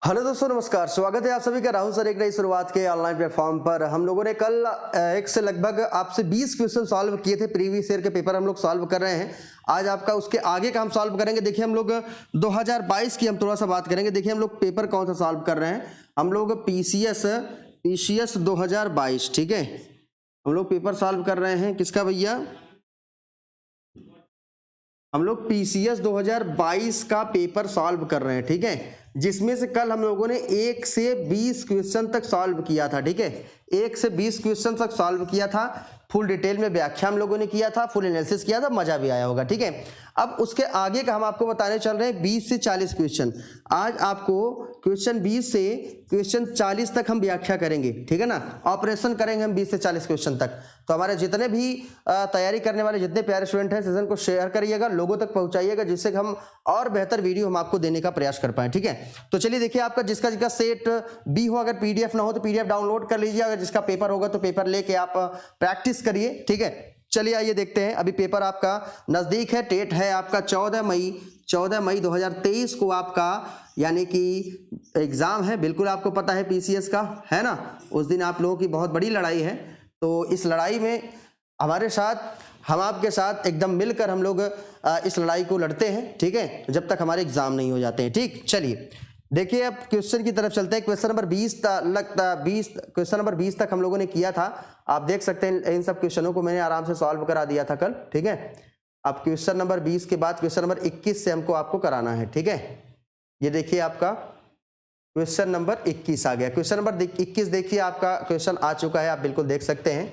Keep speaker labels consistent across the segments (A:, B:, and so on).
A: Hello दोस्तों, नमस्कार। स्वागत है आप सभी का राहुल सर एक नई शुरुआत के ऑनलाइन प्लेटफॉर्म पर। हम लोगों ने कल एक से लगभग आपसे 20 क्वेश्चन सॉल्व किए थे। प्रीवियस ईयर के पेपर हम लोग सॉल्व कर रहे हैं। आज आपका उसके आगे का हम सॉल्व करेंगे। देखिए, हम लोग 2022 की हम थोड़ा सा बात करेंगे। देखिए, हम लोग पेपर कौन सा सॉल्व कर रहे हैं। हम लोग पीसीएस 2022, ठीक है। हम लोग पेपर सॉल्व कर रहे हैं किसका भैया? हम लोग पीसीएस 2022 का पेपर सॉल्व कर रहे हैं, ठीक है। जिसमें से कल हम लोगों ने 1 से 20 क्वेश्चन तक सॉल्व किया था, ठीक है। 1 से 20 क्वेश्चन तक सॉल्व किया था। फुल डिटेल में व्याख्या हम लोगों ने किया था, फुल एनालिसिस किया था, मजा भी आया होगा, ठीक है। अब उसके आगे का हम आपको बताने चल रहे हैं 20 से 40 क्वेश्चन। आज आपको क्वेश्चन 20 से क्वेश्चन 40 तक हम व्याख्या करेंगे, ठीक है ना। ऑपरेशन करेंगे हम 20 से 40 क्वेश्चन तक। तो हमारे जितने भी तैयारी करने वाले जितने प्यारे स्टूडेंट हैं, सेशन को शेयर करिएगा, लोगों तक पहुंचाइएगा, जिससे हम और बेहतर वीडियो हम आपको देने का प्रयास कर पाए, ठीक है। तो चलिए देखिए, आपका जिसका सेट बी हो, अगर पीडीएफ ना हो तो पीडीएफ डाउनलोड कर लीजिए। अगर जिसका पेपर होगा तो पेपर लेके आप प्रैक्टिस करिए, ठीक है। चलिए आइए देखते हैं। अभी पेपर आपका नजदीक है। डेट है आपका 14 मई 2023 को आपका, यानी कि एग्जाम है। बिल्कुल आपको पता है पीसीएस का, है ना। उस दिन आप लोगों की बहुत बड़ी लड़ाई है। तो इस लड़ाई में हमारे साथ, हम आपके साथ एकदम मिलकर हम लोग इस लड़ाई को लड़ते हैं, ठीक है, जब तक हमारे एग्जाम नहीं हो जाते हैं, ठीक। चलिए देखिए, अब क्वेश्चन की तरफ चलते हैं। क्वेश्चन नंबर 20 तक हम लोगों ने किया था। आप देख सकते हैं इन सब क्वेश्चनों को मैंने आराम से सॉल्व करा दिया था कल, ठीक है। अब क्वेश्चन नंबर 20 के बाद क्वेश्चन नंबर 21 से हमको आपको कराना है, ठीक है। ये देखिए, आपका क्वेश्चन नंबर 21 आ गया। क्वेश्चन नंबर 21 देखिए, आपका क्वेश्चन आ चुका है, आप बिल्कुल देख सकते हैं।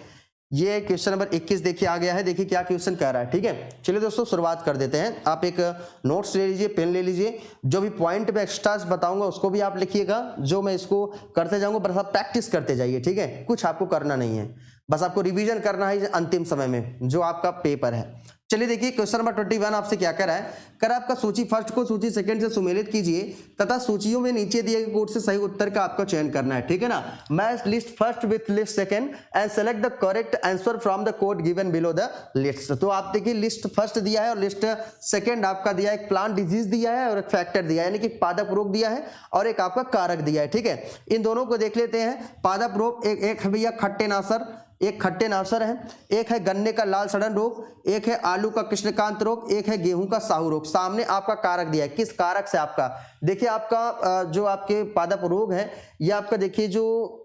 A: ये क्वेश्चन नंबर 21 देखिए आ गया है। देखिए क्या क्वेश्चन कह रहा है, ठीक है। चलिए दोस्तों, शुरुआत कर देते हैं। आप एक नोट्स ले लीजिए, पेन ले लीजिए। जो भी पॉइंट पे एक्स्ट्रा बताऊंगा उसको भी आप लिखिएगा। जो मैं इसको करते जाऊंगा, बस आप प्रैक्टिस करते जाइए, ठीक है। कुछ आपको करना नहीं है, बस आपको रिवीजन करना है अंतिम समय में जो आपका पेपर है। चलिए देखिए, क्वेश्चन नंबर 21 आपसे क्या कह रहा है। कह रहा है आपका सूची फर्स्ट को सूची सेकंड से सुमेलित कीजिए तथा सूचियों में नीचे दिए गए कोड से सही उत्तर का आपको चयन करना है, ठीक है ना। Match list first with list second and select the correct answer from the code given below the list. तो आप देखिए, लिस्ट फर्स्ट दिया है और लिस्ट सेकंड आपका दिया है। एक प्लांट डिजीज दिया है और एक फैक्टर दिया है, यानी कि पादप रोग दिया है और एक आपका कारक दिया है, ठीक है। इन दोनों को देख लेते हैं। पादप रोग एक है भैया खट्टेनाशर, एक खट्टेनाशर है। एक है गन्ने का लाल सड़न रोग, एक है आलू का कृष्णकांत रोग, एक है गेहूं का साहू रोग। सामने आपका कारक दिया है, किस कारक से आपका देखिए, आपका जो आपके पादप रोग है, ये आपका देखिए जो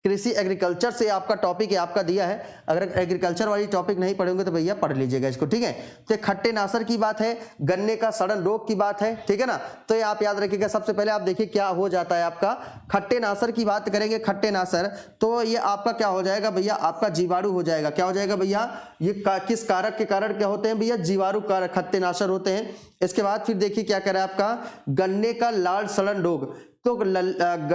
A: कृषि एग्रीकल्चर से आपका टॉपिक है, आपका दिया है। अगर एग्रीकल्चर वाली टॉपिक नहीं पढ़ेंगे तो भैया पढ़ लीजिएगा इसको, ठीक है। तो खट्टेनाशर की बात है, गन्ने का सड़न रोग की बात है, ठीक है ना। तो ये आप याद रखिएगा। सबसे पहले आप देखिए क्या हो जाता है आपका। खट्टेनाशर की बात करेंगे, खट्टेनाशर, तो ये आपका क्या हो जाएगा भैया, आपका जीवाणु हो जाएगा। क्या हो जाएगा भैया, ये किस कारक के कारण क्या होते हैं भैया, जीवाणु कारक खट्टेनाशर होते हैं। इसके बाद फिर देखिए क्या कह रहा है आपका, गन्ने का लाल सड़न रोग। तो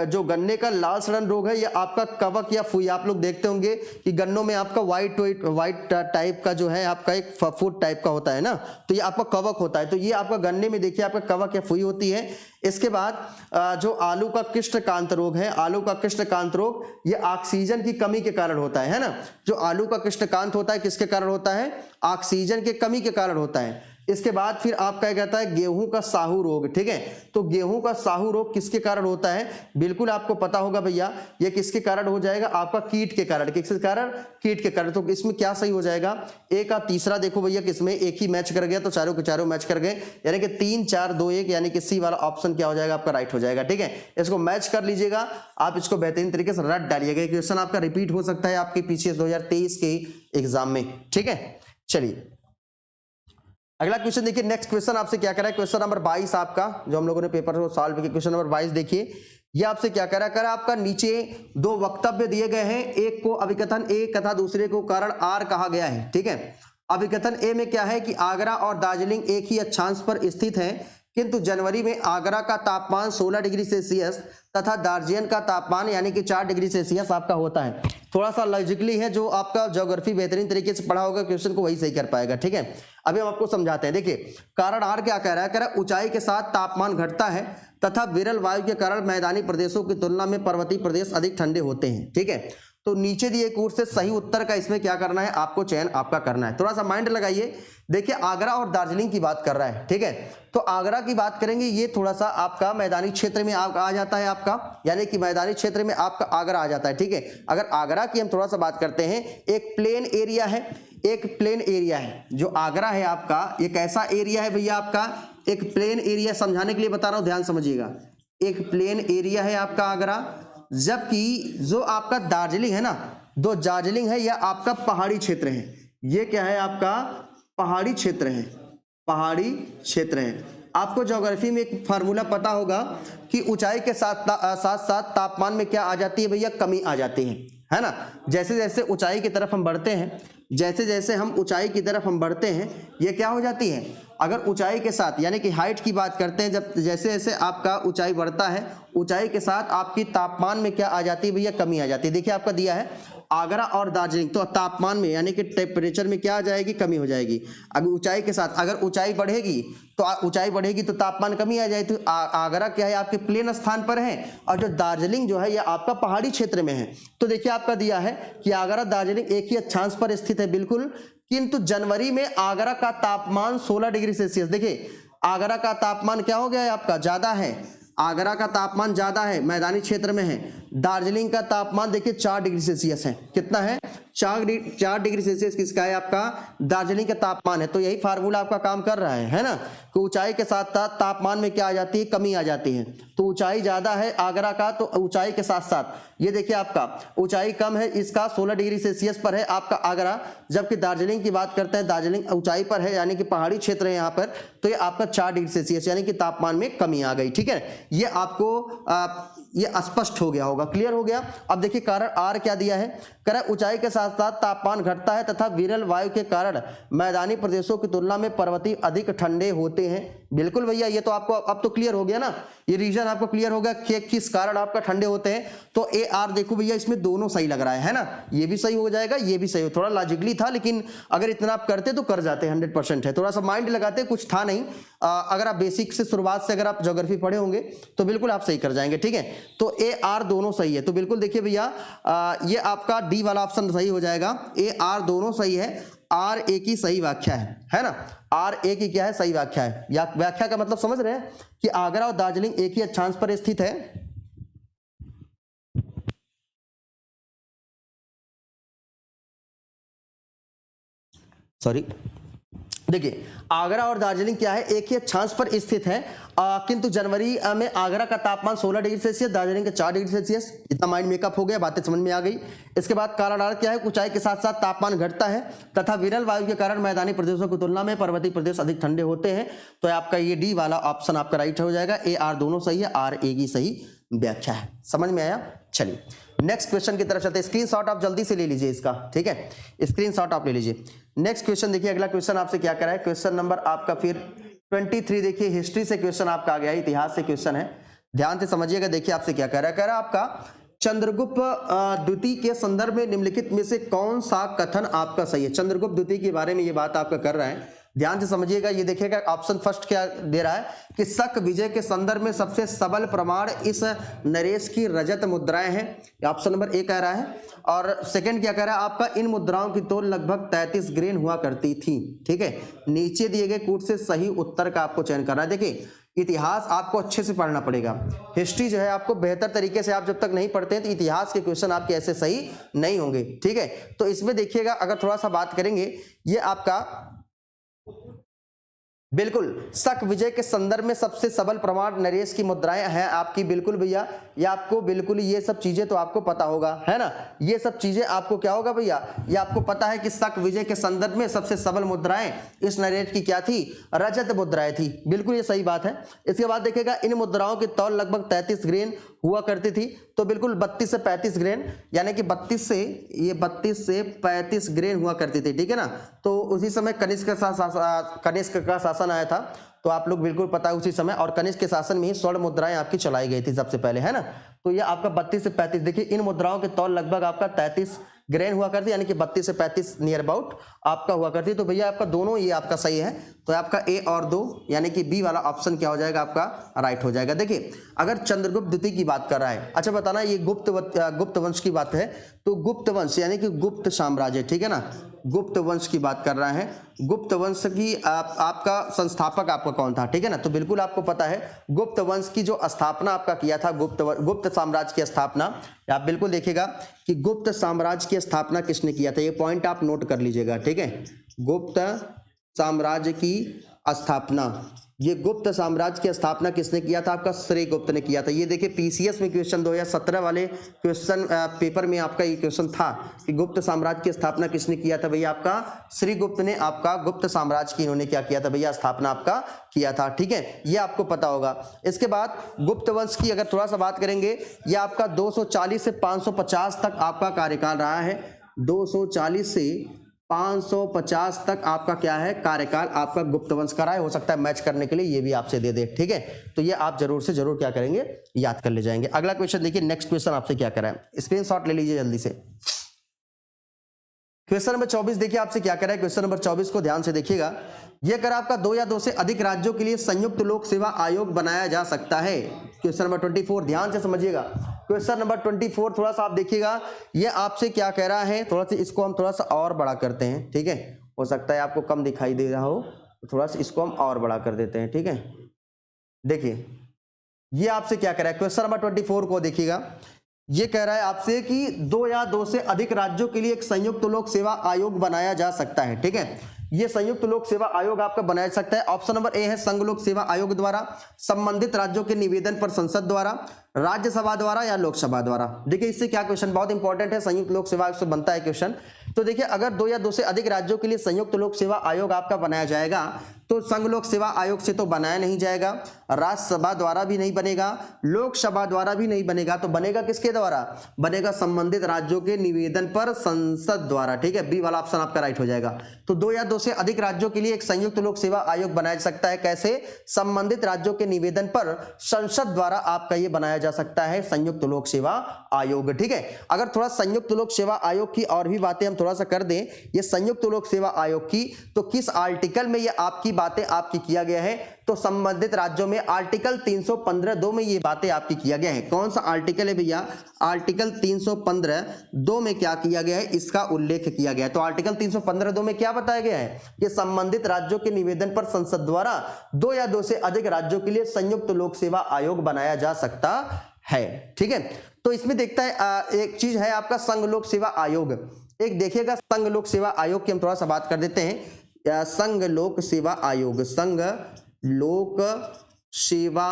A: जो गन्ने का लाल सड़न रोग है, ये आपका कवक या फुई। आप लोग देखते होंगे कि गन्नों में आपका व्हाइट टाइप का जो है आपका एक फूड टाइप का होता है ना, तो ये आपका कवक होता है। तो ये आपका गन्ने में देखिए आपका कवक या फुई होती है। इसके बाद जो आलू का कृष्णकांत रोग है, आलू का कृष्णकांत रोग, ये ऑक्सीजन की कमी के कारण होता है ना। जो आलू का कृष्णकांत होता है किसके कारण होता है, ऑक्सीजन के कमी के कारण होता है। इसके बाद फिर आपका कहता है गेहूं का साहू रोग, ठीक है। तो गेहूं का साहू रोग किसके कारण होता है, बिल्कुल आपको पता होगा भैया, ये किसके कारण हो जाएगा, आपका कीट के कारण। किसके कारण, कीट के कारण। तो इसमें क्या सही हो जाएगा, एक आप तीसरा देखो भैया, किसमें एक ही मैच कर गया, तो चारों के चारों मैच कर गए, यानी कि 3 4 2 1, यानी कि सी वाला ऑप्शन क्या हो जाएगा आपका, राइट हो जाएगा, ठीक है। इसको मैच कर लीजिएगा, आप इसको बेहतरीन तरीके से रट डालिएगा। क्वेश्चन आपका रिपीट हो सकता है आपके पीछे 2023 के एग्जाम में, ठीक है। चलिए अगला क्वेश्चन देखिए। नेक्स्ट क्वेश्चन आपसे क्या कह रहा है, क्वेश्चन नंबर 22 आपका, जो हम लोगों ने पेपर को सॉल्व किया। क्वेश्चन नंबर 22 देखिए, ये आपसे क्या कह रहा है, आपका नीचे 2 वक्तव्य दिए गए हैं। एक को अभिकथन ए तथा दूसरे को कारण आर कहा गया है, ठीक है। अभिकथन ए में क्या है कि आगरा और दार्जिलिंग एक ही अक्षांश पर स्थित है, किंतु जनवरी में आगरा का तापमान 16 डिग्री सेल्सियस तथा दार्जिलिंग का तापमान यानी कि 4 डिग्री सेल्सियस आपका होता है। थोड़ा सा लॉजिकली है, जो आपका ज्योग्राफी बेहतरीन तरीके से पढ़ा होगा क्वेश्चन को वही सही कर पाएगा, ठीक है। अभी हम आपको समझाते हैं। देखिए कारण आर क्या कह रहा है, कह रहा है ऊंचाई के साथ तापमान घटता है तथा विरल वायु के कारण मैदानी प्रदेशों की तुलना में पर्वतीय प्रदेश अधिक ठंडे होते हैं, ठीक है। तो नीचे दिए कोड से सही उत्तर का इसमें क्या करना है, आपको चयन आपका करना है। थोड़ा सा माइंड लगाइए। देखिए आगरा और दार्जिलिंग की बात कर रहा है, ठीक है। तो आगरा की बात करेंगे, ये थोड़ा सा आपका मैदानी क्षेत्र में आ जाता है आपका, यानी कि मैदानी क्षेत्र में आपका आगरा आ जाता है, ठीक है। अगर आगरा की हम थोड़ा सा बात करते हैं, एक प्लेन एरिया है, एक प्लेन एरिया है जो आगरा है आपका। ये कैसा एरिया है भैया आपका, एक प्लेन एरिया, समझाने के लिए बता रहा हूं, ध्यान समझिएगा। एक प्लेन एरिया है आपका आगरा, जबकि जो आपका दार्जिलिंग है ना, दो दार्जिलिंग है, यह आपका पहाड़ी क्षेत्र है। ये क्या है आपका, पहाड़ी क्षेत्र है, पहाड़ी क्षेत्र है। आपको ज्योग्राफी में एक फार्मूला पता होगा कि ऊंचाई के साथ साथ तापमान में क्या आ जाती है भैया, कमी आ जाती है ना। जैसे जैसे ऊंचाई की तरफ हम बढ़ते हैं, जैसे जैसे हम ऊंचाई की तरफ हम बढ़ते हैं, ये क्या हो जाती है, अगर ऊंचाई के साथ यानी कि हाइट की बात करते हैं, जब जैसे जैसे आपका ऊंचाई बढ़ता है, ऊंचाई के साथ आपकी तापमान में क्या आ जाती है भैया, कमी आ जाती है। देखिए आपका दिया है आगरा और दार्जिलिंग, तो तापमान में यानी कि टेम्परेचर में क्या आ जाएगी, कमी हो जाएगी। अगर ऊंचाई के साथ, अगर ऊंचाई बढ़ेगी तो तापमान कमी आ जाएगी। तो आगरा क्या है, आपके प्लेन स्थान पर है, और जो दार्जिलिंग जो है ये आपका पहाड़ी क्षेत्र में है। तो देखिए आपका दिया है कि आगरा दार्जिलिंग एक ही अक्षांश पर स्थित है, बिल्कुल, किंतु जनवरी में आगरा का तापमान 16 डिग्री सेल्सियस, देखिए आगरा का तापमान क्या हो गया है आपका, ज्यादा है, आगरा का तापमान ज्यादा है, मैदानी क्षेत्र में है। दार्जिलिंग का तापमान देखिए 4 डिग्री सेल्सियस है, कितना है, 4 डिग्री सेल्सियस किसका है आपका, दार्जिलिंग का तापमान है। तो यही फार्मूला आपका काम कर रहा है ना, कि ऊंचाई के साथ साथ तापमान में क्या आ जाती है, कमी आ जाती है। तो ऊंचाई ज्यादा है आगरा का, तो ऊंचाई के साथ साथ ये देखिए आपका ऊंचाई कम है, इसका 16 डिग्री सेल्सियस पर है आपका आगरा, जबकि दार्जिलिंग की बात करते हैं, दार्जिलिंग ऊंचाई पर है, यानी कि पहाड़ी क्षेत्र है यहाँ पर, तो ये आपका 4 डिग्री सेल्सियस यानी कि तापमान में कमी आ गई, ठीक है। ये आपको ये स्पष्ट हो गया होगा, क्लियर हो गया। अब देखिए कारण आर क्या दिया है, कह ऊंचाई के साथ साथ तापमान घटता है तथा विरल वायु के कारण मैदानी प्रदेशों की तुलना में पर्वतीय अधिक ठंडे होते हैं। बिल्कुल भैया, ये तो आपको अब तो क्लियर हो गया ना, ये रीजन आपको क्लियर हो गया कि किस कारण आपका ठंडे होते हैं। तो ए आर देखो भैया, इसमें दोनों सही लग रहा है ना, ये भी सही हो जाएगा, ये भी सही हो, थोड़ा लॉजिकली था, लेकिन अगर इतना आप करते तो कर जाते, 100% है। थोड़ा सा माइंड लगाते, कुछ था नहीं। अगर आप बेसिक से शुरुआत से अगर आप ज्योग्राफी पढ़े होंगे तो बिल्कुल आप सही कर जाएंगे, ठीक है। तो ए आर दोनों सही है, तो बिल्कुल देखिए भैया ये आपका डी वाला ऑप्शन सही हो जाएगा। ए आर दोनों सही है, आर ए की सही व्याख्या है ना, आर ए की क्या है, सही व्याख्या है। या व्याख्या का मतलब समझ रहे हैं कि आगरा और दार्जिलिंग एक ही अक्षांश पर स्थित है। सॉरी, देखिए आगरा और दार्जिलिंग क्या है, एक ही अक्षांश पर स्थित है, किंतु जनवरी में आगरा का तापमान 16 डिग्री सेल्सियस, दार्जिलिंग का 4 डिग्री सेल्सियस। इतना माइंड मेकअप हो गया, बातें समझ में आ गई। इसके बाद कारण आर क्या है, ऊंचाई के साथ साथ तापमान घटता है तथा विरल वायु के कारण मैदानी प्रदेशों की तुलना में पर्वतीय प्रदेश अधिक ठंडे होते हैं। तो आपका ये डी वाला ऑप्शन आपका राइट हो जाएगा। ए आर दोनों सही है, आर ए की सही व्याख्या है। समझ में आया? चलिए नेक्स्ट क्वेश्चन की तरफ चलते हैं। स्क्रीनशॉट आप जल्दी से ले लीजिए इसका, ठीक है, स्क्रीनशॉट आप ले लीजिए। नेक्स्ट क्वेश्चन देखिए, अगला क्वेश्चन आपसे क्या करा है, क्वेश्चन नंबर आपका फिर 23 देखिए, हिस्ट्री से क्वेश्चन आपका आ गया है, इतिहास से क्वेश्चन है, ध्यान से समझिएगा। देखिए आपसे क्या कह रहा है आपका चंद्रगुप्त द्वितीय के संदर्भ में निम्नलिखित में से कौन सा कथन आपका सही है। चंद्रगुप्त द्वितीय के बारे में ये बात आपका कर रहा है, ध्यान से समझिएगा। ये देखिएगा ऑप्शन फर्स्ट क्या दे रहा है कि शक विजय के संदर्भ में सबसे सबल प्रमाण इस नरेश की रजत मुद्राएं हैं, ऑप्शन नंबर ए कह रहा है। और सेकंड क्या कह रहा है आपका, इन मुद्राओं की तोल लगभग 33 ग्रेन हुआ करती थी, ठीक है। नीचे दिए गए कूट से सही उत्तर का आपको चयन करना है। देखिए इतिहास आपको अच्छे से पढ़ना पड़ेगा, हिस्ट्री जो है आपको बेहतर तरीके से, आप जब तक नहीं पढ़ते हैं तो इतिहास के क्वेश्चन आपके ऐसे सही नहीं होंगे, ठीक है। तो इसमें देखिएगा, अगर थोड़ा सा बात करेंगे, ये आपका बिल्कुल शक विजय के संदर्भ में सबसे सबल प्रमाण नरेश की मुद्राएं हैं आपकी, बिल्कुल भैया, ये आपको बिल्कुल ये सब चीजें तो आपको पता होगा, है ना, ये सब चीजें आपको क्या होगा भैया, ये आपको पता है कि शक विजय के संदर्भ में सबसे सबल मुद्राएं इस नरेश की क्या थी, रजत मुद्राएं थी, बिल्कुल ये सही बात है। इसके बाद देखिएगा इन मुद्राओं की तौल लगभग 33 ग्रेन हुआ करती थी, तो बिल्कुल 32 से 35 ग्रेन, यानी कि 32 से 35 ग्रेन हुआ करती थी, ठीक है ना। तो उसी समय कनिष्क का शासन आया था, तो आप लोग बिल्कुल पता है उसी समय, और कनिष्क के शासन में ही स्वर्ण मुद्राएं आपकी चलाई गई थी सबसे पहले, है ना। तो ये आपका 32 से 35, देखिए इन मुद्राओं के तौल लगभग आपका 33 ग्रेन हुआ करती, यानी कि 32 से 35 नियर अबाउट, आपका हुआ करती है। तो भैया आपका दोनों ये आपका सही है, तो आपका ए और 2 यानी कि बी वाला ऑप्शन क्या हो जाएगा, आपका राइट हो जाएगा। देखिए अगर चंद्रगुप्त द्वितीय की बात कर रहा है, अच्छा बताना ये गुप्त वंश की बात है, तो गुप्त वंश यानी कि गुप्त साम्राज्य, ठीक है ना, गुप्त वंश की बात कर रहा है। गुप्त वंश की आपका संस्थापक आपका कौन था, ठीक है ना, तो बिल्कुल आपको पता है गुप्त वंश की जो स्थापना आपका किया था, गुप्त साम्राज्य की स्थापना, आप बिल्कुल देखिएगा कि गुप्त साम्राज्य की स्थापना किसने किया था, ये पॉइंट आप नोट कर लीजिएगा, ठीक है। गुप्त साम्राज्य की स्थापना, ये गुप्त साम्राज्य की स्थापना किसने किया था, आपका श्रीगुप्त ने किया था। ये देखिए पीसीएस में क्वेश्चन 2017 वाले क्वेश्चन पेपर में आपका ये क्वेश्चन था कि गुप्त साम्राज्य की स्थापना किसने किया था, भैया आपका श्रीगुप्त ने आपका गुप्त साम्राज्य की इन्होंने क्या किया था भैया, स्थापना आपका किया था, ठीक है, ये आपको पता होगा। इसके बाद गुप्त वंश की अगर थोड़ा सा बात करेंगे, ये आपका 240 से 550 तक आपका कार्यकाल रहा है, 240 से 550 तक आपका क्या है कार्यकाल आपका गुप्त वंश का रहा है। हो सकता है मैच करने के लिए ये भी आपसे दे दे, ठीक है, तो ये आप जरूर से जरूर क्या करेंगे, याद कर ले जाएंगे। अगला क्वेश्चन देखिए, नेक्स्ट क्वेश्चन आपसे क्या करा है, स्क्रीनशॉट ले लीजिए जल्दी से। क्वेश्चन नंबर 24 देखिए आपसे क्या करा है, क्वेश्चन नंबर 24 को ध्यान से देखिएगा। यह कर आपका 2 या 2 से अधिक राज्यों के लिए संयुक्त लोक सेवा आयोग बनाया जा सकता है। क्वेश्चन नंबर 24 ध्यान से समझिएगा। क्वेश्चन नंबर 24 थोड़ा सा आप देखिएगा, ये आपसे क्या कह रहा है, थोड़ा सा इसको हम थोड़ा सा और बड़ा करते हैं, ठीक है, हो सकता है आपको कम दिखाई दे रहा हो, तो थोड़ा सा इसको हम और बड़ा कर देते हैं, ठीक है। देखिए ये आपसे क्या कह रहा है, क्वेश्चन नंबर 24 को देखिएगा, ये कह रहा है आपसे कि 2 या 2 से अधिक राज्यों के लिए एक संयुक्त लोक सेवा आयोग बनाया जा सकता है, ठीक है। ये संयुक्त लोक सेवा आयोग आपका बनाया जा सकता है। ऑप्शन नंबर ए है संघ लोक सेवा आयोग द्वारा, संबंधित राज्यों के निवेदन पर संसद द्वारा, राज्यसभा द्वारा या लोकसभा द्वारा। देखिए इससे क्या क्वेश्चन बहुत इंपॉर्टेंट है, संयुक्त लोक सेवा आयोग से बनता है क्वेश्चन। तो देखिए अगर 2 या 2 से अधिक राज्यों के लिए संयुक्त लोक सेवा आयोग आपका बनाया जाएगा, तो संघ लोक सेवा आयोग से तो बनाया नहीं जाएगा, राज्यसभा द्वारा भी नहीं बनेगा, लोकसभा द्वारा भी नहीं बनेगा, तो बनेगा किसके द्वारा, बनेगा संबंधित राज्यों के निवेदन पर संसद द्वारा, ठीक है, बी वाला ऑप्शन आपका राइट हो जाएगा। तो 2 या 2 से अधिक राज्यों के लिए एक संयुक्त लोक सेवा आयोग बनाया जा सकता है, कैसे, संबंधित राज्यों के निवेदन पर संसद द्वारा आपका ये बनाया जा सकता है संयुक्त लोक सेवा आयोग, ठीक है। अगर थोड़ा संयुक्त लोक सेवा आयोग की और भी बातें हम थोड़ा सा कर दें, ये संयुक्त लोक सेवा आयोग की, तो किस आर्टिकल में ये आपकी बातें आपकी किया गया है, तो संबंधित राज्यों में आर्टिकल 315(2) में ये बातें आपकी किया गया है। कौन सा आर्टिकल है भैया, आर्टिकल 315(2) में क्या किया गया है, इसका उल्लेख किया गया है। तो आर्टिकल 315(2) में क्या बताया गया है कि संबंधित राज्यों के निवेदन पर संसद द्वारा 2 या 2 से अधिक राज्यों के लिए संयुक्त लोक सेवा आयोग बनाया जा सकता है, ठीक है। तो इसमें देखता है एक चीज है आपका संघ लोक सेवा आयोग, एक देखिएगा संघ लोक सेवा आयोग की हम थोड़ा सा बात कर देते हैं। संघ लोक सेवा आयोग, संघ लोक सेवा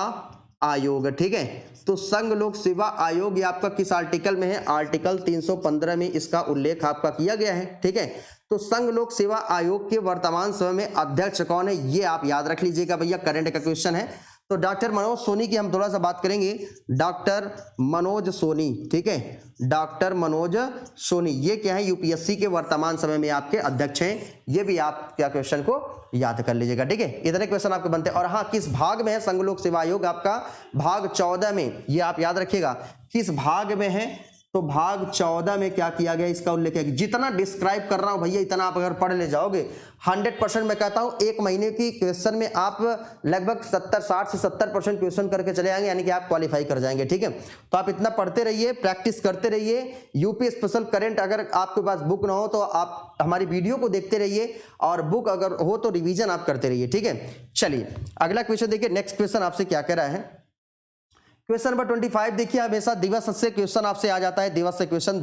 A: आयोग, ठीक है। तो संघ लोक सेवा आयोग ये आपका किस आर्टिकल में है, आर्टिकल 315 में इसका उल्लेख आपका किया गया है, ठीक है। तो संघ लोक सेवा आयोग के वर्तमान समय में अध्यक्ष कौन है, ये आप याद रख लीजिएगा भैया, करंट का क्वेश्चन है। तो डॉक्टर मनोज सोनी की हम थोड़ा सा बात करेंगे, डॉक्टर मनोज सोनी, ठीक है, डॉक्टर मनोज सोनी, ये क्या है, यूपीएससी के वर्तमान समय में आपके अध्यक्ष हैं। ये भी आप क्या क्वेश्चन को याद कर लीजिएगा, ठीक है। इतने क्वेश्चन आपके बनते हैं। और हाँ, किस भाग में है संघ लोक सेवा आयोग, आपका भाग 14 में, ये आप याद रखिएगा किस भाग में है, तो भाग 14 में क्या किया गया, इसका उल्लेख है। जितना डिस्क्राइब कर रहा हूं भैया, इतना आप अगर पढ़ ले जाओगे 100% मैं कहता हूं, एक महीने की क्वेश्चन में आप लगभग 60 से 70% क्वेश्चन करके चले आएंगे, यानी कि आप क्वालिफाई कर जाएंगे, ठीक है। तो आप इतना पढ़ते रहिए, प्रैक्टिस करते रहिए। यूपी स्पेशल करंट अगर आपके पास बुक ना हो तो आप हमारी वीडियो को देखते रहिए, और बुक अगर हो तो रिवीजन आप करते रहिए, ठीक है। चलिए अगला क्वेश्चन देखिए, नेक्स्ट क्वेश्चन आपसे क्या कह रहा है, क्वेश्चन नंबर 25 देखिए। हमेशा दिवस से क्वेश्चन आपसे आ जाता है, दिवस से क्वेश्चन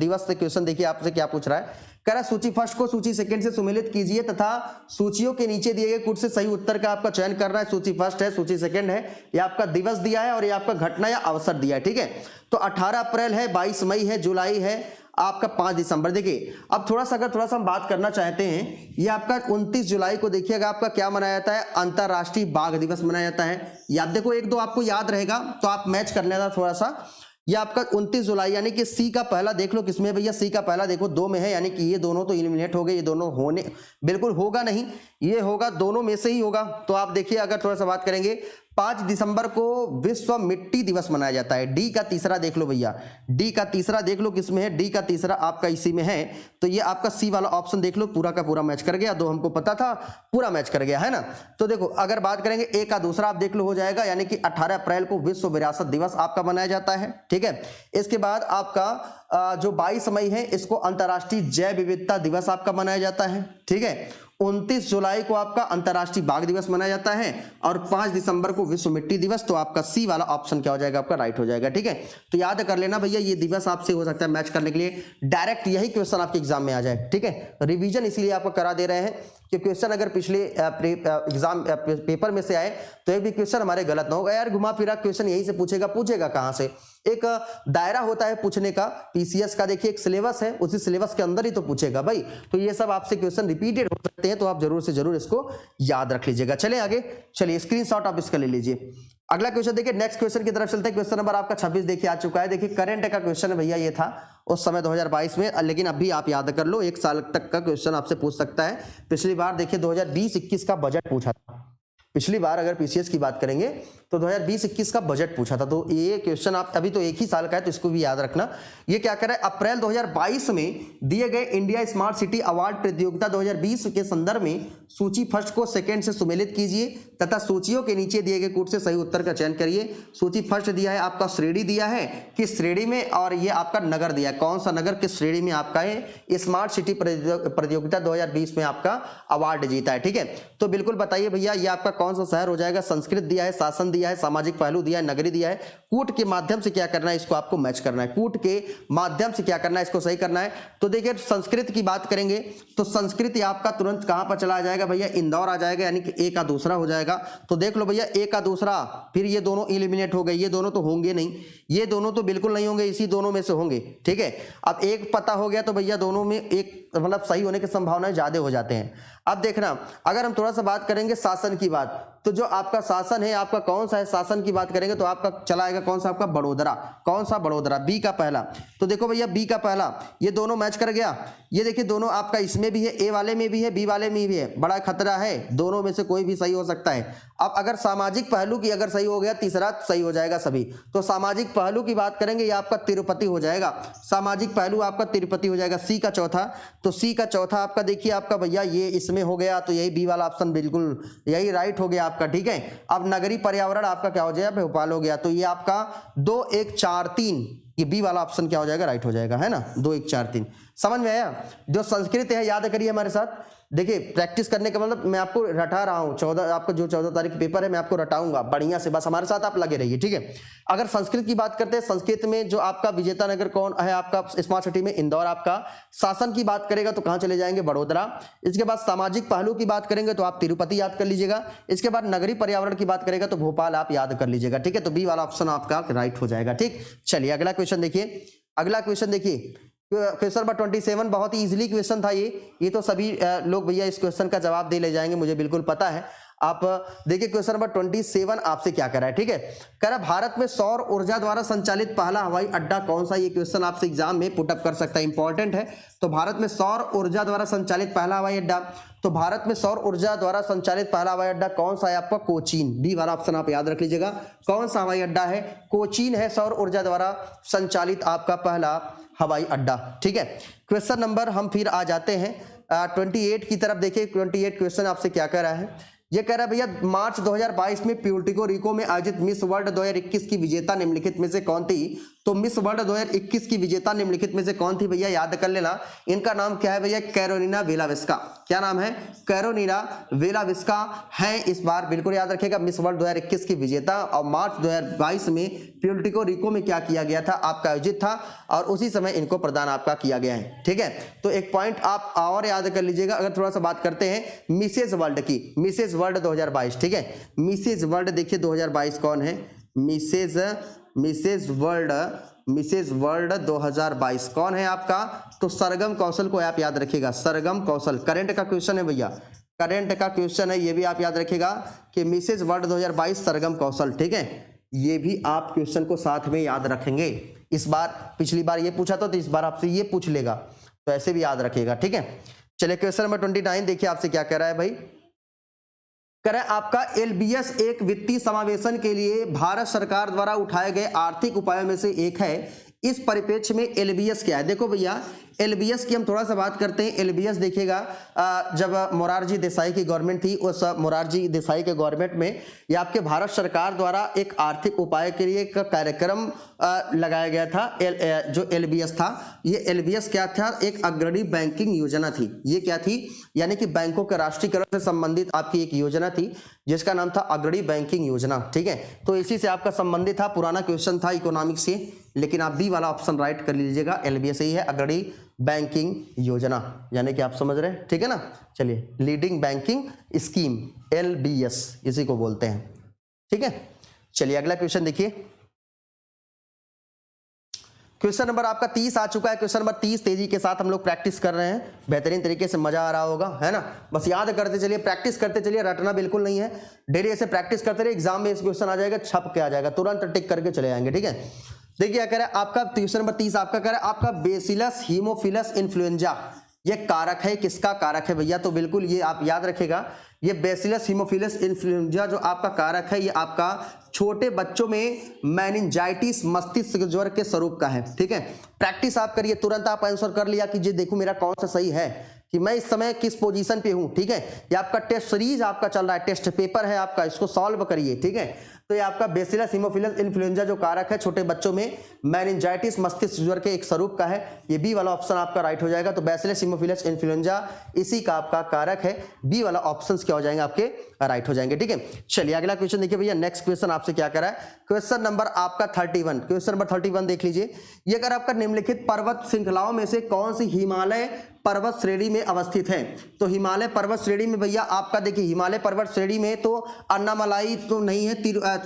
A: देखिए आपसे क्या पूछ रहा है, कह रहा है सूची फर्स्ट को सूची सेकंड से सुमेलित कीजिए तथा सूचियों के नीचे दिए गए कुछ से सही उत्तर का आपका चयन करना है। सूची फर्स्ट है, सूची सेकंड है, ये आपका दिवस दिया है और ये आपका घटना या अवसर दिया है, ठीक है। तो 18 अप्रैल है, 22 मई है, जुलाई है, आपका 5 दिसंबर। देखिए अब थोड़ा सा हम बात करना चाहते हैं, ये आपका 29 जुलाई को देखिएगा आपका क्या मनाया जाता है, अंतरराष्ट्रीय बाघ दिवस मनाया जाता है। याद देखो, 1-2 आपको याद रहेगा तो आप मैच कर लेना थोड़ा सा। ये आपका 29 जुलाई, यानी कि सी का पहला देख लो किसमें भैया, सी का पहला देखो 2 में है, यानी कि ये दोनों तो एलिमिनेट हो गए, ये दोनों होने बिल्कुल होगा नहीं, ये होगा दोनों में से ही होगा। तो आप देखिए अगर थोड़ा सा बात करेंगे 5 दिसंबर को विश्व मिट्टी दिवस मनाया जाता है। डी का तीसरा देख लो भैया, डी का तीसरा देख लो किसमें है, डी का तीसरा आपका इसी में है। तो ये आपका सी वाला ऑप्शन देख लो, पूरा का पूरा मैच कर गया, दो हमको पता था, पूरा मैच कर गया है ना। तो देखो अगर बात करेंगे ए का दूसरा आप देख लो हो जाएगा, यानी कि 18 अप्रैल को विश्व विरासत दिवस आपका मनाया जाता है, ठीक है। इसके बाद आपका जो 22 मई है इसको अंतर्राष्ट्रीय जैव विविधता दिवस आपका मनाया जाता है, ठीक है। 29 जुलाई को आपका अंतर्राष्ट्रीय बाघ दिवस मनाया जाता है और 5 दिसंबर को विश्व मिट्टी दिवस। तो आपका सी वाला ऑप्शन क्या हो जाएगा, आपका राइट हो जाएगा, ठीक है। तो याद कर लेना भैया, ये दिवस आपसे हो सकता है मैच करने के लिए डायरेक्ट यही क्वेश्चन आपके एग्जाम में आ जाए, ठीक है। रिवीजन इसलिए आपको करा दे रहे हैं कि क्वेश्चन अगर पिछले एग्जाम पेपर में से आए तो एक भी क्वेश्चन हमारे गलत ना होगा। यार घुमा फिरा क्वेश्चन यही से पूछेगा कहां से, एक दायरा होता है पूछने का, पीसीएस का देखिए एक सिलेबस है, उसी सिलेबस के अंदर ही तो पूछेगा भाई। तो ये सब आपसे क्वेश्चन रिपीटेड हो सकते हैं, तो आप जरूर से जरूर इसको याद रख लीजिएगा। चले आगे, चलिए स्क्रीनशॉट आप इसका ले लीजिए। अगला क्वेश्चन देखिए, नेक्स्ट क्वेश्चन की तरफ चलते हैं। क्वेश्चन नंबर आपका 26 देखिए आ चुका है। देखिए करंट का क्वेश्चन है भैया, ये था उस समय 2022 में, लेकिन अभी आप याद कर लो, एक साल तक का क्वेश्चन आपसे पूछ सकता है। पिछली बार देखिए 2020-21 का बजट पूछा था, पिछली बार अगर पीसीएस की बात करेंगे तो 2020-21 का बजट पूछा था। तो ये क्वेश्चन आप अभी तो एक ही साल का है तो इसको भी याद रखना। ये क्या कर रहा है, अप्रैल 2022 में दिए गए इंडिया स्मार्ट सिटी अवार्ड प्रतियोगिता 2020 के संदर्भ में सूची फर्स्ट को सेकंड से सुमेलित कीजिए तथा सूचियों के नीचे दिए गए कूट से सही उत्तर का चयन करिए। सूची फर्स्ट दिया है आपका, श्रेणी दिया है किस श्रेणी में, और ये आपका नगर दिया है, कौन सा नगर किस श्रेणी में आपका है स्मार्ट सिटी प्रतियोगिता 2020 में आपका अवार्ड जीता है, ठीक है। तो बिल्कुल बताइए भैया ये आपका कौन सा शहर हो जाएगा। संस्कृत दिया है, शासन दिया है, सामाजिक पहलू दिया है, नगरी दिया है। कूट के माध्यम से क्या करना है, इसको आपको मैच करना है, कूट के माध्यम से क्या करना है, इसको सही करना है। तो देखिए संस्कृत की बात करेंगे तो संस्कृत आपका तुरंत कहां पर चला जाएगा भैया, इंदौर आ जाएगा, यानी कि ए का दूसरा हो जाएगा। तो देख लो भैया ए का दूसरा, फिर ये दोनों एलिमिनेट हो गए, ये दोनों तो होंगे नहीं, ये दोनों तो बिल्कुल नहीं होंगे, इसी दोनों में से होंगे, ठीक है। अब एक पता हो गया तो भैया दोनों में एक मतलब सही होने की संभावनाएं ज्यादा हो जाते हैं। अब देखना अगर हम थोड़ा सा बात करेंगे शासन की बात, तो जो आपका शासन है आपका कौन सा है, शासन की बात करेंगे तो आपका चला आएगा कौन सा, आपका बड़ोदरा। कौन सा, बड़ोदरा, बी का पहला। तो देखो भैया बी का पहला, ये दोनों मैच कर गया। ये देखिए दोनों आपका इसमें भी है, ए वाले में भी है, बी वाले में भी है, बड़ा खतरा है, दोनों में से कोई भी सही हो सकता है। अब अगर सामाजिक पहलू की अगर सही हो गया, तीसरा सही हो जाएगा सभी। तो सामाजिक पहलू की बात करेंगे ये आपका तिरुपति हो जाएगा, सामाजिक पहलू आपका तिरुपति हो जाएगा। सी का चौथा, तो सी का चौथा आपका देखिए आपका भैया ये इसमें हो गया, तो यही बी वाला ऑप्शन बिल्कुल यही राइट हो गया आपका, ठीक है। अब नगरी पर्यावरण आपका क्या हो जाएगा, भोपाल हो गया। तो ये आपका 2 1 4 3, ये बी वाला ऑप्शन क्या हो जाएगा, राइट हो जाएगा, है ना, 2 1 4 3। समझ में आया। जो संस्कृत है याद करिए हमारे साथ, देखिए प्रैक्टिस करने का मतलब मैं आपको रटा रहा हूं, 14 आपका जो 14 तारीख पेपर है मैं आपको रटाऊंगा बढ़िया से, बस हमारे साथ आप लगे रहिए, ठीक है। अगर संस्कृत की बात करते हैं, संस्कृत में जो आपका विजेता नगर कौन है आपका स्मार्ट सिटी में, इंदौर आपका। शासन की बात करेगा तो कहां चले जाएंगे, बड़ोदरा। इसके बाद सामाजिक पहलू की बात करेंगे तो आप तिरुपति याद कर लीजिएगा। इसके बाद नगरी पर्यावरण की बात करेगा तो भोपाल आप याद कर लीजिएगा, ठीक है। तो बी वाला ऑप्शन आपका राइट हो जाएगा, ठीक। चलिए अगला क्वेश्चन देखिए, अगला क्वेश्चन देखिए क्वेश्चन नंबर 27, बहुत ही इजीली क्वेश्चन था ये तो सभी लोग भैया इस क्वेश्चन का जवाब दे ले जाएंगे, मुझे बिल्कुल पता है। आप देखिए क्वेश्चन नंबर 27 आपसे क्या कर रहा है, ठीक है। कह रहा भारत में सौर ऊर्जा द्वारा संचालित पहला हवाई अड्डा कौन सा, ये क्वेश्चन आपसे एग्जाम में पुटअप कर सकता है, इंपॉर्टेंट है। तो भारत में सौर ऊर्जा द्वारा संचालित पहला हवाई अड्डा, तो भारत में सौर ऊर्जा द्वारा संचालित पहला हवाई अड्डा कौन सा है आपका, कोचीन। बी वाला ऑप्शन आप याद रख लीजिएगा, कौन सा हवाई अड्डा है, कोचीन है सौर ऊर्जा द्वारा संचालित आपका पहला हवाई अड्डा, ठीक है। क्वेश्चन नंबर हम फिर आ जाते हैं 28 की तरफ। देखिए 28 क्वेश्चन आपसे क्या कह रहा है, ये कह रहा है भैया मार्च 2022 में प्यूर्टो रिको में आयोजित मिस वर्ल्ड 2021 की विजेता निम्नलिखित में से कौन थी। तो मिस वर्ल्ड 2021 की विजेता निम्नलिखित में से कौन थी भैया, याद कर लेना। इनका नाम क्या है भैया, कैरोलिना वेलाविस्का। क्या नाम है, कैरोलिना वेलाविस्का है इस बार, बिल्कुल याद रखिएगा। मिस वर्ल्ड 2021 की विजेता, और मार्च 2022 में प्यूर्टो रिको में क्या किया गया था, आपका आयोजित था, और उसी समय इनको प्रदान आपका किया गया है, ठीक है। तो एक पॉइंट आप और याद कर लीजिएगा। अगर थोड़ा सा बात करते हैं मिसेज वर्ल्ड की, मिसेज वर्ल्ड 2022, ठीक है। मिसेज वर्ल्ड देखिए 2022 कौन है, मिसेज वर्ल्ड 2022 कौन है आपका, तो सरगम कौशल को आप याद रखिएगा, सरगम कौशल। करंट का क्वेश्चन है भैया, करंट का क्वेश्चन है, ये भी आप याद रखिएगा कि मिसेज वर्ल्ड 2022 सरगम कौशल, ठीक है। ये भी आप क्वेश्चन को साथ में याद रखेंगे। इस बार पिछली बार ये पूछा था तो इस बार आपसे ये पूछ लेगा, तो ऐसे भी याद रखिएगा, ठीक है। चलिए क्वेश्चन नंबर 29 देखिए आपसे क्या कह रहा है भाई, करें आपका एलबीएस एक वित्तीय समावेशन के लिए भारत सरकार द्वारा उठाए गए आर्थिक उपायों में से एक है। इस परिप्रेक्ष्य में एलबीएस क्या है? देखो भैया, एलबीएस की हम थोड़ा सा बात करते हैं। एलबीएस देखिएगा, जब मोरारजी देसाई की गवर्नमेंट थी, उस मोरारजी देसाई के गवर्नमेंट में ये आपके भारत सरकार द्वारा एक आर्थिक उपाय के लिए एक कार्यक्रम लगाया गया था। जो एलबीएस था, ये एलबीएस क्या था? एक अग्रणी बैंकिंग योजना थी। ये क्या थी? यानी कि बैंकों के राष्ट्रीयकरण से संबंधित आपकी एक योजना थी जिसका नाम था अग्रणी बैंकिंग योजना। ठीक है, तो इसी से आपका संबंधित था। पुराना क्वेश्चन था इकोनॉमिक्स से, लेकिन आप बी वाला ऑप्शन राइट कर लीजिएगा। एलबीएस ही है, अग्रणी बैंकिंग योजना, यानी कि आप समझ रहे हैं। ठीक है ना, चलिए, लीडिंग बैंकिंग स्कीम, एलबीएस इसी को बोलते हैं। ठीक है, चलिए अगला क्वेश्चन देखिए। क्वेश्चन नंबर आपका 30 आ चुका है। क्वेश्चन नंबर 30 तेजी के साथ हम लोग प्रैक्टिस कर रहे हैं, बेहतरीन तरीके से, मजा आ रहा होगा, है ना। बस याद करते चलिए, प्रैक्टिस करते चलिए, रटना बिल्कुल नहीं है। डेली ऐसे प्रैक्टिस करते रहिए, एग्जाम में इस क्वेश्चन आ जाएगा, छप के आ जाएगा, तुरंत टिक करके चले जाएंगे। ठीक है, देखिए क्या कह रहा है आपका क्वेश्चन नंबर 30 आपका कह रहा है आपका बेसिलस हीमोफिलस इन्फ्लुएंजा, ये कारक है, किसका कारक है भैया? तो बिल्कुल ये आप याद रखेगा, ये बेसिलस हीमोफिलस इन्फ्लुएंजा जो आपका कारक है, ये आपका छोटे बच्चों में मेनिंजाइटिस मस्तिष्क ज्वर के स्वरूप का है। ठीक है, प्रैक्टिस आप करिए, तुरंत आप आंसर कर लिया कि जी देखो मेरा कौन सा सही है, कि मैं इस समय किस पोजीशन पे हूं। ठीक है, ये आपका टेस्ट सीरीज आपका चल रहा है, टेस्ट पेपर है आपका, इसको सॉल्व करिए। ठीक है, तो ये आपका बेसिलस हीमोफिलस इन्फ्लुएंजा जो कारक है छोटे बच्चों में मेनिंजाइटिस मस्तिष्क ज्वर के एक स्वरूप का है, ये बी वाला ऑप्शन आपका राइट हो जाएगा। तो बेसिलस हीमोफिलस इन्फ्लुएंजा इसी का आपका कारक है, बी वाला ऑप्शंस क्या हो जाएंगे आपके? राइट हो जाएंगे। ठीक है, चलिए अगला क्वेश्चन देखिए भैया। नेक्स्ट क्वेश्चन आपसे क्या करा है? क्वेश्चन नंबर आपका 31, क्वेश्चन नंबर 31 देख लीजिए। ये अगर आपका निम्नलिखित पर्वत श्रृंखलाओं में से कौन सी हिमालय पर्वत श्रेणी में अवस्थित है? तो हिमालय पर्वत श्रेणी में भैया आपका देखिए, हिमालय पर्वत श्रेणी में तो अन्नामलाई तो नहीं है,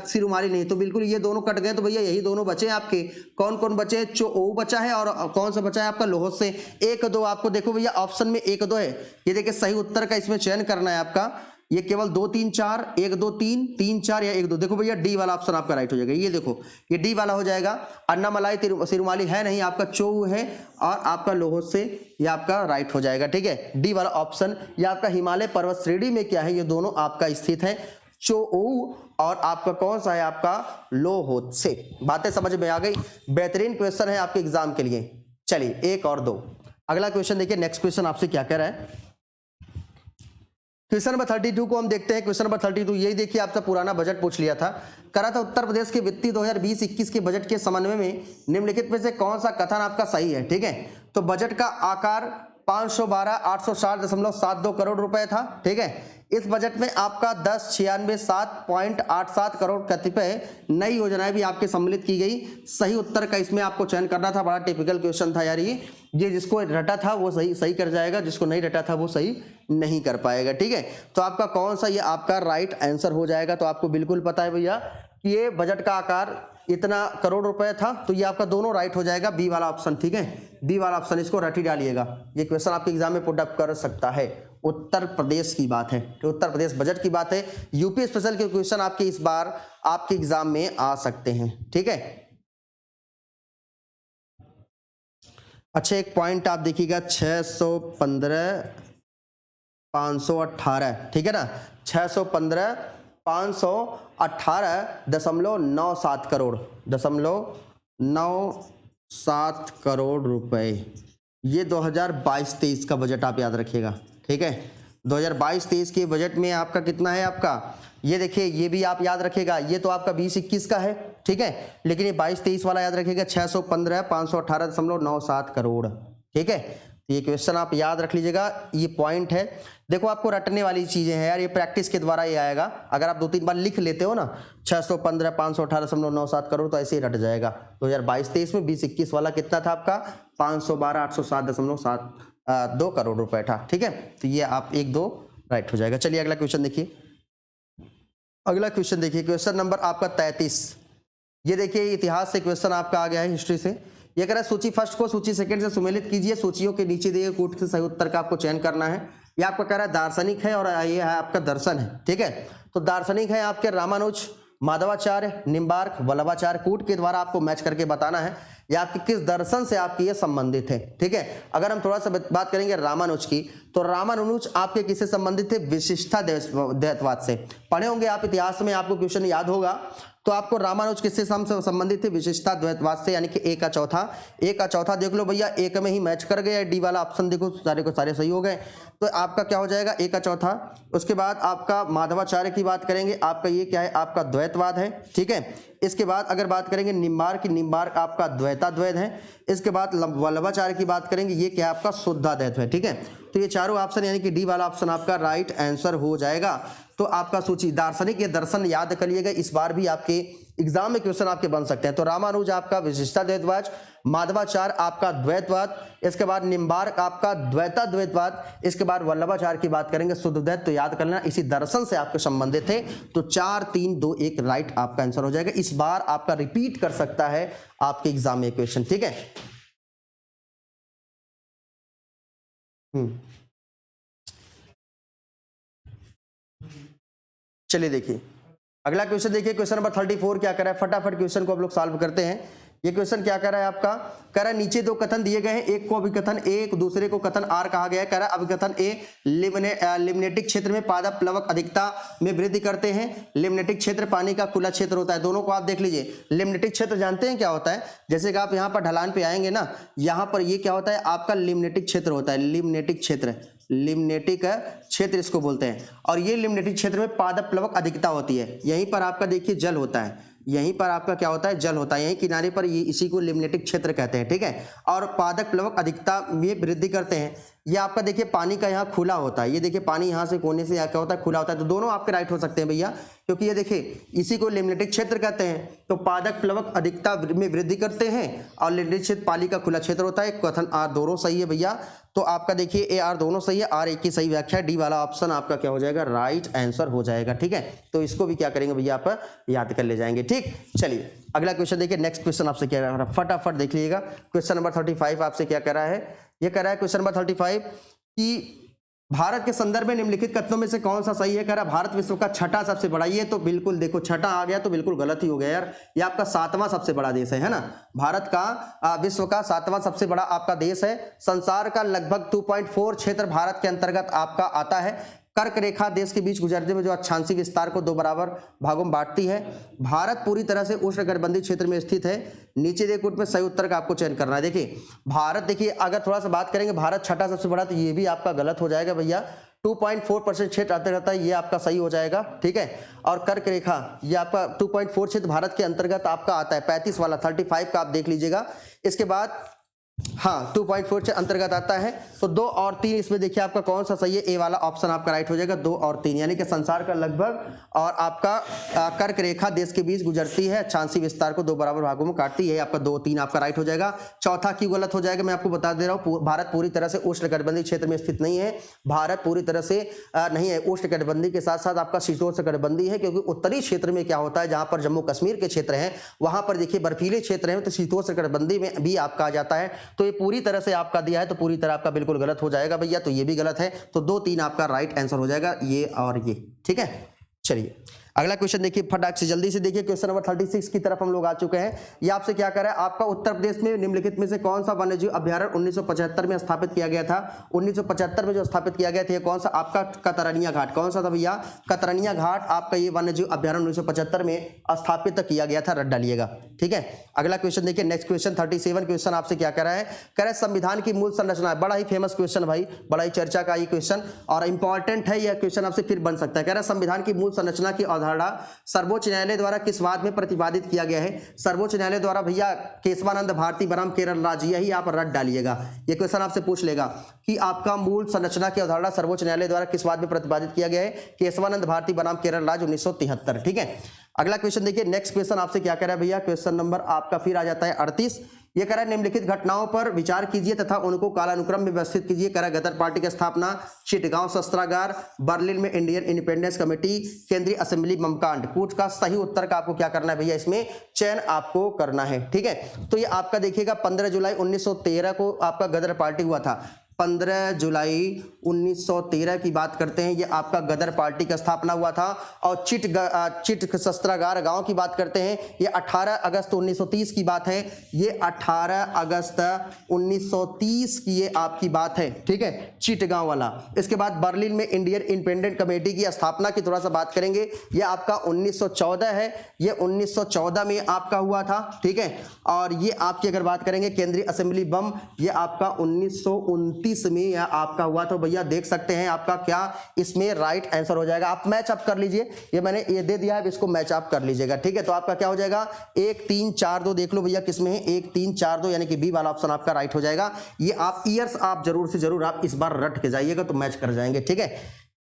A: सिरुमाली नहीं, तो बिल्कुल ये दोनों कट गए। तो भैया यही दोनों बचे हैं आपके। कौन कौन बचे? चोऊ बचा है, और कौन सा बचा है आपका? लोहत से। 1 2 आपको देखो भैया ऑप्शन में 1 2 है, ये देखिए सही उत्तर का इसमें चयन करना है आपका। ये केवल 2 3 4, 1 2 3 3 4 या 1 2, देखो भैया डी वाला ऑप्शन आपका राइट हो जाएगा। ये देखो, ये डी वाला हो जाएगा। अन्नामलाई सिरुमाली है नहीं, आपका चोऊ है, और आपका लोहत से, ये आपका राइट हो जाएगा। ठीक है, डी वाला ऑप्शन। ये आपका हिमालय पर्वत श्रेणी में क्या है? ये दोनों आपका स्थित है, चोऊ और आपका कौन सा है? आपका लोहत से। बातें समझ में आ गई? बेहतरीन क्वेश्चन है आपके एग्जाम के लिए। चलिए 1 और 2 अगला क्वेश्चन देखिए। नेक्स्ट क्वेश्चन आपसे क्या कह रहा है? क्वेश्चन नंबर 32 को हम देखते हैं। क्वेश्चन नंबर 32 यही देखिए, आपसे पुराना बजट पूछ लिया था, करा था उत्तर प्रदेश के वित्तीय 2020-21 के बजट के समन्वय में निम्नलिखित में से कौन सा कथन आपका सही है? ठीक है, तो बजट का आकार 512,860.72 करोड़ रुपए था। ठीक है, इस बजट में आपका 10,96,7.87 करोड़ कतिपय नई योजनाएं भी आपके सम्मिलित की गई। सही उत्तर का इसमें आपको चयन करना था। बड़ा टिपिकल क्वेश्चन था यार ये जिसको रटा था वो सही कर जाएगा, जिसको नहीं रटा था वो सही नहीं कर पाएगा। ठीक है, तो आपका कौन सा ये आपका राइट आंसर हो जाएगा? तो आपको बिल्कुल पता है भैया कि ये बजट का आकार इतना करोड़ रुपए था, तो ये आपका दोनों राइट हो जाएगा, बी वाला ऑप्शन। ठीक है, बी वाला ऑप्शन, इसको रटी डालिएगा। ये क्वेश्चन आपके एग्जाम में पुट अप कर सकता है। उत्तर प्रदेश की बात है, तो उत्तर प्रदेश बजट की बात है। यूपी स्पेशल के क्वेश्चन आपके इस बार आपके एग्जाम में आ सकते हैं। ठीक है, अच्छा एक पॉइंट आप देखिएगा, 615,518, ठीक है ना, 615,518.97 करोड़, 97 करोड़ रुपए। ये 2022-23 का बजट आप याद रखिएगा। ठीक है, 2022-23 के बजट में आपका कितना है? आपका ये देखिए, ये भी आप याद रखिएगा, ये तो आपका 20-21 का है। ठीक है, लेकिन ये 22-23 वाला याद रखिएगा, 615,518.97 करोड़। ठीक है, तो ये क्वेश्चन आप याद रख लीजिएगा, ये पॉइंट है। देखो आपको रटने वाली चीजें हैं यार, ये प्रैक्टिस के द्वारा ये आएगा। अगर आप 2-3 बार लिख लेते हो ना 615,518.97 करोड़, तो ऐसे ही रट जाएगा। 2022-23 में 20-21 वाला कितना था आपका? 512,807.72 करोड़ रुपए था। ठीक है, तो ये आप 1-2 राइट हो जाएगा। चलिए अगला क्वेश्चन देखिए। अगला क्वेश्चन देखिए, क्वेश्चन नंबर आपका 33। ये देखिए इतिहास से क्वेश्चन आपका आ गया है, हिस्ट्री से। ये कह रहा है सूची फर्स्ट को सूची सेकंड से सुमेलित कीजिए, सूचियों के नीचे दिए कोट से सही उत्तर का आपको चयन करना है। ये आपका कह रहा है दार्शनिक है और ये है आपका दर्शन है। ठीक है, तो दार्शनिक है आपके रामानुज, माधवाचार्य, निम्बार्क, वल्लभाचार्य। कूट के द्वारा आपको मैच करके बताना है। या आपकी किस दर्शन से आपकी ये संबंधित है। ठीक है, अगर हम थोड़ा सा बात करेंगे रामानुज की, तो रामानुज आपके किससे संबंधित थे, विशिष्टाद्वैतवाद से। पढ़े होंगे आप इतिहास में, आपको क्वेश्चन याद होगा, तो आपको रामानुज किससे संबंधित थे, विशिष्टाद्वैतवाद से, यानी कि ए का चौथा देख लो भैया, एक में ही मैच कर गए, डी वाला ऑप्शन देखो सारे को सारे सही हो गए, तो आपका क्या हो जाएगा, ए का चौथा। उसके बाद आपका माधवाचार्य की बात करेंगे, आपका ये क्या है, आपका द्वैतवाद है। ठीक है, इसके बाद अगर बात करेंगे निम्बार्क आपका द्वैताद्वैत है। इसके बाद वल्लभाचार्य की बात करेंगे, ये क्या है आपका शुद्धाद्वैत है। ठीक है, तो ये चारों ऑप्शन यानी कि डी वाला ऑप्शन आपका राइट आंसर हो जाएगा। तो आपका सूची दार्शनिक ये दर्शन याद कर लिएगा, इस बार भी आपके एग्जाम में क्वेश्चन आपके बन सकते हैं। तो रामानुज आपका विशिष्टाद्वैतवाद, माधवाचार्य आपका द्वैतवाद, इसके बाद निम्बार्क आपका द्वैताद्वैतवाद, इसके बाद वल्लभाचार्य की बात करेंगे शुद्धद्वैत। तो याद करना इसी दर्शन से आपके संबंधित थे। तो 4 3 2 1 राइट आपका आंसर हो जाएगा। इस बार आपका रिपीट कर सकता है आपके एग्जाम में क्वेश्चन। ठीक है, चलिए देखिए अगला क्वेश्चन। देखिए क्वेश्चन नंबर 34 क्या कर रहा है, फटाफट क्वेश्चन को हम लोग सॉल्व करते हैं। ये क्वेश्चन क्या कर रहा है आपका, कह रहा है नीचे दो कथन दिए गए हैं, एक को अभिकथन ए, दूसरे को कथन आर कहा गया है। कह रहा है अभिकथन ए लिम्नेटिक क्षेत्र में पादप प्लवक अधिकता में वृद्धि करते हैं। लिम्नेटिक क्षेत्र पानी का खुला क्षेत्र होता है। दोनों को आप देख लीजिए, लिम्नेटिक क्षेत्र जानते हैं क्या होता है, जैसे कि आप यहाँ पर ढलान पे आएंगे ना, यहाँ पर ये क्या होता है आपका लिम्नेटिक क्षेत्र होता है। लिम्नेटिक क्षेत्र इसको बोलते हैं। और ये लिम्नेटिक क्षेत्र में पादप प्लवक अधिकता होती है। यहीं पर आपका देखिए जल होता है, यहीं पर आपका क्या होता है, जल होता है, यहीं किनारे पर, ये इसी को लिम्नेटिक क्षेत्र कहते हैं। ठीक है, और पादप प्लवक अधिकता में वृद्धि करते हैं। ये आपका देखिए पानी का यहाँ खुला होता है, ये देखिए पानी यहाँ से कोने से क्या होता है, खुला होता है। तो दोनों आपके राइट हो सकते हैं भैया, क्योंकि ये देखिए इसी को लिम्नेटिक क्षेत्र कहते हैं। तो पादप प्लवक अधिकता में वृद्धि करते हैं और लिम्नेटिक क्षेत्र पानी का खुला क्षेत्र होता है। कथन आर दोनों सही है भैया। तो आपका देखिए ए आर दोनों सही है, आर एक की सही व्याख्या है। डी वाला ऑप्शन आपका क्या हो जाएगा, राइट आंसर हो जाएगा। ठीक है, तो इसको भी क्या करेंगे भैया, आप याद कर ले जाएंगे। ठीक, चलिए अगला क्वेश्चन देखिए। नेक्स्ट क्वेश्चन आपसे क्या कह रहा है, फटाफट देख लीजिएगा। क्वेश्चन नंबर 35 आपसे क्या कह रहा है, ये कह रहा है क्वेश्चन नंबर 35 कि भारत के संदर्भ में निम्नलिखित कथनों में से कौन सा सही है। कह रहा भारत विश्व का छठा सबसे बड़ा, ये तो बिल्कुल देखो छठा आ गया तो बिल्कुल गलत ही हो गया यार। ये आपका 7वां सबसे बड़ा देश है ना। भारत का विश्व का 7वां सबसे बड़ा आपका देश है। संसार का लगभग 2.4 क्षेत्र भारत के अंतर्गत आपका आता है। कर्क रेखा देश के बीच गुजरते हुए जो अक्षांशीय विस्तार को 2 बराबर भागों में बांटती है। भारत पूरी तरह से उष्णकटिबंधीय क्षेत्र में स्थित है। नीचे देखो में सही उत्तर का आपको चयन करना है। देखिए भारत, देखिए अगर थोड़ा सा बात करेंगे भारत छठा सबसे बड़ा, तो ये भी आपका गलत हो जाएगा भैया। 2.4% क्षेत्र अंतर्गत है, ये आपका सही हो जाएगा। ठीक है, और कर्क रेखा ये आपका 2.4 क्षेत्र भारत के अंतर्गत आपका आता है। 35 वाला 35 का आप देख लीजिएगा। इसके बाद हाँ 2.4 के अंतर्गत आता है। तो 2 और 3 इसमें देखिए आपका कौन सा सही है, ए वाला ऑप्शन आपका राइट हो जाएगा। 2 और 3 यानी कि संसार का लगभग और आपका कर्क रेखा देश के बीच गुजरती है, अक्षांशीय विस्तार को 2 बराबर भागों में काटती है। आपका 2 3 आपका राइट हो जाएगा। चौथा क्यों गलत हो जाएगा मैं आपको बता दे रहा हूँ। भारत पूरी तरह से उष्णकटिबंधीय क्षेत्र में स्थित नहीं है। भारत पूरी तरह से नहीं है उष्णकटिबंधीय के साथ साथ आपका शीतोष्णकटिबंधीय है, क्योंकि उत्तरी क्षेत्र में क्या होता है, जहां पर जम्मू कश्मीर के क्षेत्र हैं वहां पर देखिए बर्फीले क्षेत्र हैं, तो शीतोष्णकटिबंधीय में भी आपका आ जाता है। तो ये पूरी तरह से आपका दिया है, तो पूरी तरह आपका बिल्कुल गलत हो जाएगा भैया। तो ये भी गलत है। तो 2 3 आपका राइट आंसर हो जाएगा, ये और ये। ठीक है, चलिए अगला क्वेश्चन देखिए फटाक से जल्दी से देखिए। क्वेश्चन नंबर 36 की तरफ हम लोग आ चुके हैं। ये आपसे क्या कर रहा है, आपका उत्तर प्रदेश में निम्नलिखित में से कौन सा वन्यजीव अभ्यारण्य 1975 में स्थापित किया गया था। 1975 में जो स्थापित किया गया था, कौन सा आपका कतरनिया घाट, कौन सा था भैया, कतरनिया घाट आपका ये वन्यजीव अभ्यारण्य 1975 में स्थापित किया गया था। रट डालिएगा। ठीक है, अगला क्वेश्चन देखिए। नेक्स्ट क्वेश्चन 37 क्वेश्चन आपसे क्या कर रहा है, कह रहा है संविधान की मूल संरचना। बड़ा ही फेमस क्वेश्चन भाई, बड़ा ही चर्चा का ये क्वेश्चन और इंपॉर्टेंट है। यह क्वेश्चन आपसे फिर बन सकता है। कह रहा है संविधान की मूल संरचना की अवधारणा सर्वोच्च न्यायालय द्वारा किस वाद में प्रतिपादित किया गया है। सर्वोच्च न्यायालय द्वारा भैया केशवानंद भारती बनाम केरल राज्य, यही आप रट डालिएगा। ये क्वेश्चन आपसे पूछ लेगा कि आपका मूल संरचना की अवधारणा सर्वोच्च न्यायालय द्वारा किस वाद में प्रतिपादित किया गया है। केशवानंद भारती बनाम केरल राज्य 1973। ठीक है, अगला क्वेश्चन देखिए। नेक्स्ट क्वेश्चन आपसे क्या कह रहा है भैया, क्वेश्चन नंबर आपका फिर आ जाता है 38। ये कह रहा है निम्नलिखित घटनाओं पर विचार कीजिए तथा उनको कालानुक्रम में व्यवस्थित कीजिए। कह रहा है गदर पार्टी की स्थापना, चिटगांव शस्त्रागार, बर्लिन में इंडियन इंडिपेंडेंस कमेटी, केंद्रीय असेंबली बमकांड। कूच का सही उत्तर का आपको क्या करना है भैया, इसमें चयन आपको करना है। ठीक है, तो ये आपका देखिएगा 15 जुलाई 1913 को आपका गदर पार्टी हुआ था। 15 जुलाई 1913 की बात करते हैं, ये आपका गदर पार्टी का स्थापना हुआ था। और चिट शस्त्रागार गांव की बात करते हैं, ये 18 अगस्त 1930 की बात है, ये 18 अगस्त 1930 की ये आपकी बात है, ठीक है, चिटगांव वाला। इसके बाद बर्लिन में इंडियन इंडिपेंडेंट कमेटी की स्थापना की थोड़ा सा बात करेंगे, ये आपका 1914 है, ये 1914 में आपका हुआ था, ठीक है। और ये आपकी अगर बात करेंगे केंद्रीय असेंबली बम, ये आपका 1929 में यह आपका हुआ। तो भैया देख सकते हैं आपका क्या इसमें राइट आंसर हो जाएगा। आप मैच अप कर लीजिए, ये मैंने ये दे दिया है, इसको मैच अप कर लीजिएगा, ठीक है। तो आपका क्या हो जाएगा 1 3 4 2, देख लो भैया किसमें है 1 3 4 2, यानी कि बी वाला ऑप्शन आपका राइट हो जाएगा। ये आप ईयर्स आप जरूर से जरूर आप इस बार रट के जाइएगा तो मैच कर जाएंगे, ठीक है।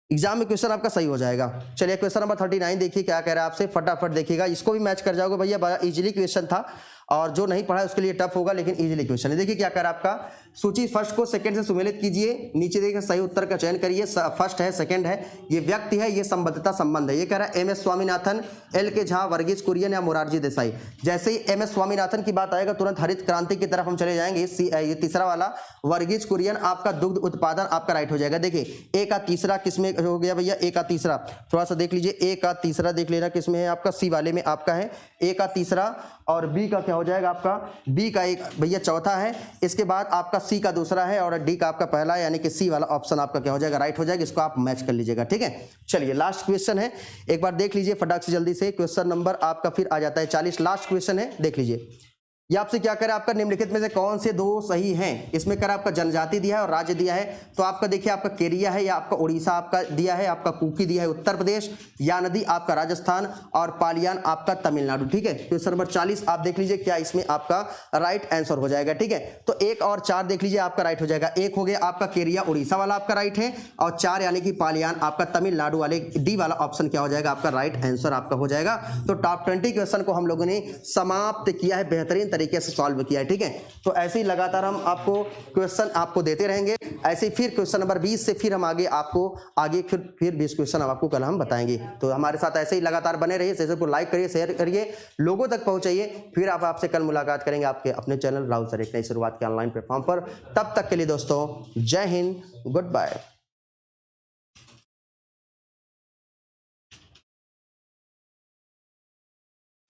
A: एग्जाम में क्वेश्चन आपका सही हो जाएगा। चलिए क्वेश्चन नंबर 39 देखिए क्या कह रहा है आपसे, फटाफट देखिएगा, इसको भी मैच कर जाओगे भैया, बड़ा इजीली क्वेश्चन था और जो नहीं पढ़ा है उसके लिए टफ होगा, लेकिन इजीली क्वेश्चन है। देखिए क्या कर रहा है आपका, सूची फर्स्ट को सेकंड से सुमेलित कीजिए, नीचे देखिए सही उत्तर का चयन करिए, फर्स्ट है सेकंड है, ये व्यक्ति है, ये संबद्धता संबंध है। ये कह रहा है MS स्वामीनाथन, LK झा, वर्गीज कुरियन या मोरारजी देसाई। जैसे ही MS स्वामीनाथन की बात आएगा तुरंत हरित क्रांति की तरफ हम चले जाएंगे। ये तीसरा वाला वर्गीज कुरियन आपका दुग्ध उत्पादन आपका राइट हो जाएगा। देखिए ए का तीसरा किसमें हो गया भैया, ए का तीसरा थोड़ा सा देख लीजिए, ए का तीसरा देख लेना किसमें है आपका, सी वाले में आपका है ए का तीसरा, और बी का क्या हो जाएगा आपका, बी का एक भैया चौथा है, इसके बाद आपका सी का दूसरा है और डी का आपका पहला है, यानी कि सी वाला ऑप्शन आपका क्या हो जाएगा राइट हो जाएगा। इसको आप मैच कर लीजिएगा, ठीक है। चलिए लास्ट क्वेश्चन है, एक बार देख लीजिए फटाक से जल्दी से, क्वेश्चन नंबर आपका फिर आ जाता है 40, लास्ट क्वेश्चन है, देख लीजिए। ये आपसे क्या करे, आपका निम्नलिखित में से कौन से दो सही हैं। इसमें कर आपका जनजाति दिया है और राज्य दिया है, तो आपका देखिए आपका केरिया है या आपका उड़ीसा आपका दिया है, आपका कुकी दिया है उत्तर प्रदेश, या नदी आपका राजस्थान, और पालियान आपका तमिलनाडु, ठीक है। क्वेश्चन नंबर 40 आप देख लीजिए क्या इसमें आपका राइट आंसर हो जाएगा, ठीक है। तो 1 और 4 देख लीजिए आपका राइट हो जाएगा। 1 हो गया आपका केरिया उड़ीसा वाला आपका राइट है, और 4 यानी कि पालियान आपका तमिलनाडु वाले, डी वाला ऑप्शन क्या हो जाएगा आपका राइट आंसर आपका हो जाएगा। तो टॉप 20 क्वेश्चन को हम लोगों ने समाप्त किया है, बेहतरीन तरीके से सॉल्व किया है, ठीक है। तो ऐसे ही लगातार हम आपको क्वेश्चन आपको देते रहेंगे। ऐसे ही फिर क्वेश्चन नंबर 20 से फिर हम आगे फिर 20 क्वेश्चन आपको कल हम बताएंगे। तो हमारे साथ ऐसे ही लगातार बने रहिए, सेशन को लाइक करिए, शेयर करिए, लोगों तक पहुंचाइए। फिर आपसे कल मुलाकात करेंगे आपके अपने चैनल राहुल सर एक नई शुरुआत के ऑनलाइन प्लेटफॉर्म पर। तब तक के लिए दोस्तों जय हिंद, गुड बाय।